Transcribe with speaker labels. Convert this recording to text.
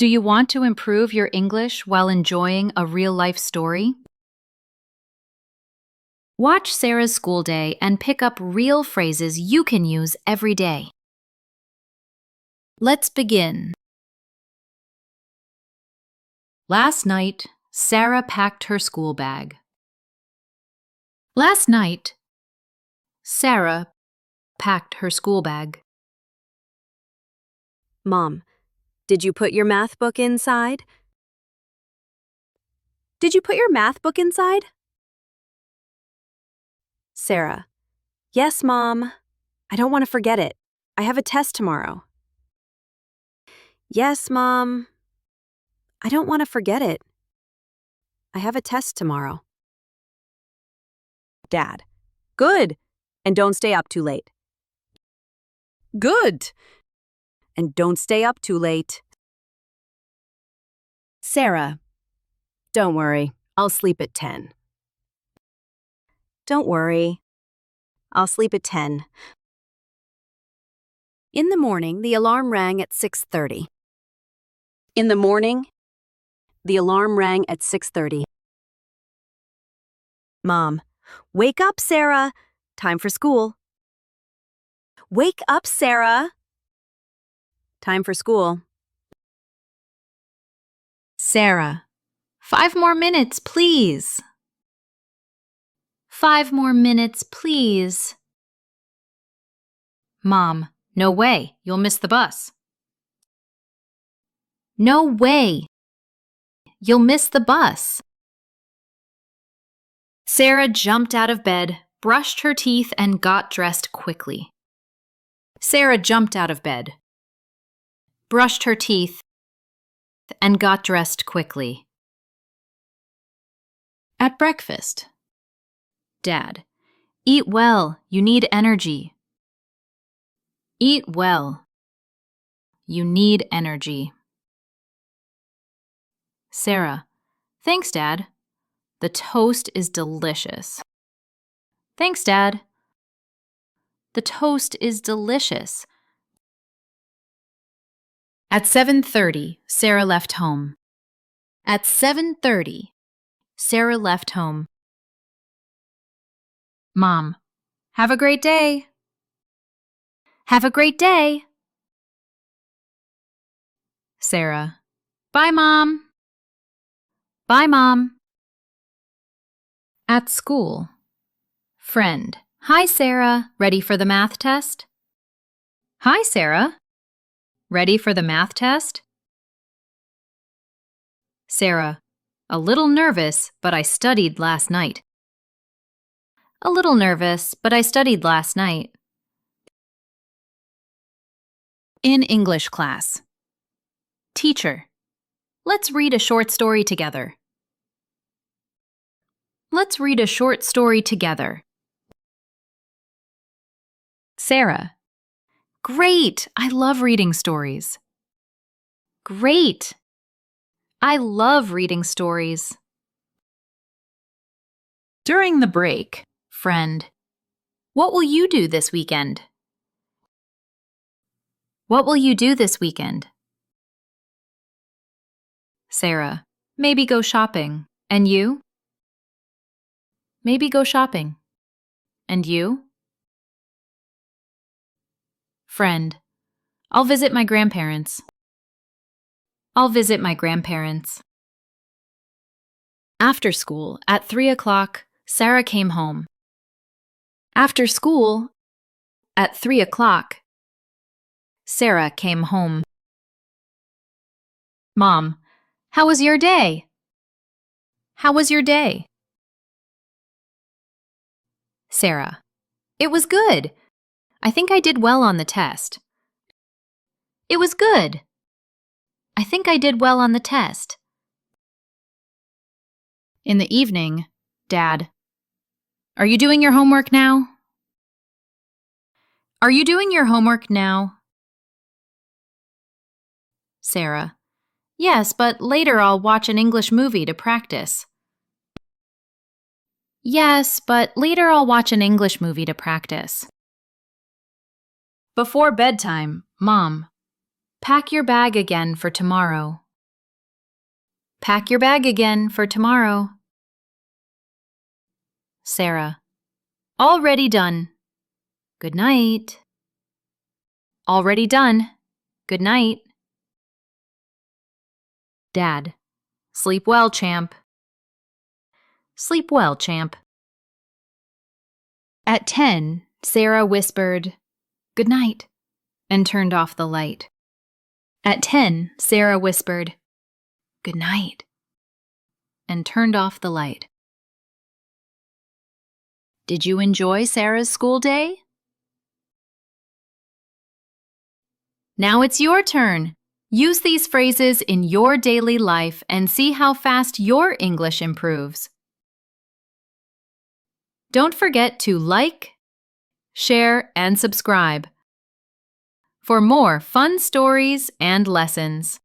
Speaker 1: Do you want to improve your English while enjoying a real-life story? Watch Sarah's school day and pick up real phrases you can use every day. Let's begin. Last night, Sarah packed her school bag. Last night, Sarah packed her school bag.
Speaker 2: Mom, did you put your math book inside? Did you put your math book inside? Sarah, yes, Mom. I don't want to forget it. I have a test tomorrow. Yes, Mom. I don't want to forget it. I have a test tomorrow. Dad, good. And don't stay up too late. Good. And don't stay up too late. Sarah, don't worry. I'll sleep at 10. Don't worry. I'll sleep at 10. In the morning, the alarm rang at 6:30. In the morning, the alarm rang at 6:30. Mom, wake up, Sarah. Time for school. Wake up, Sarah. Time for school.
Speaker 1: Sarah, 5 more minutes, please. 5 more minutes, please. Mom, no way, you'll miss the bus. No way, you'll miss the bus. Sarah jumped out of bed, brushed her teeth, and got dressed quickly. Sarah jumped out of bed, brushed her teeth, and got dressed quickly. At breakfast, Dad, eat well, you need energy. Eat well, you need energy. Sarah, thanks, Dad. The toast is delicious. Thanks, Dad. The toast is delicious. At 7:30, Sarah left home. At 7:30, Sarah left home. Mom, have a great day. Have a great day. Sarah, bye, Mom. Bye, Mom. At school, friend, hi, Sarah. Ready for the math test? Hi, Sarah. Ready for the math test? Sarah, a little nervous, but I studied last night. A little nervous, but I studied last night. In English class. Teacher, let's read a short story together. Let's read a short story together. Sarah, great! I love reading stories. Great! I love reading stories. During the break, friend, what will you do this weekend? What will you do this weekend? Sarah, maybe go shopping. And you? Maybe go shopping. And you? Friend, I'll visit my grandparents. I'll visit my grandparents. After school, at 3 o'clock, Sarah came home. After school, at 3 o'clock, Sarah came home. Mom, how was your day? How was your day? Sarah, it was good. I think I did well on the test. It was good. I think I did well on the test. In the evening, Dad, are you doing your homework now? Are you doing your homework now? Sarah, yes, but later I'll watch an English movie to practice. Yes, but later I'll watch an English movie to practice. Before bedtime, Mom, pack your bag again for tomorrow. Pack your bag again for tomorrow. Sarah. Already done. Good night. Already done. Good night. Dad. Sleep well, champ. Sleep well, champ. At 10, Sarah whispered, "Good night," and turned off the light. At 10, Sarah whispered, "Good night," and turned off the light. Did you enjoy Sarah's school day? Now it's your turn. Use these phrases in your daily life and see how fast your English improves. Don't forget to like, share, and subscribe for more fun stories and lessons.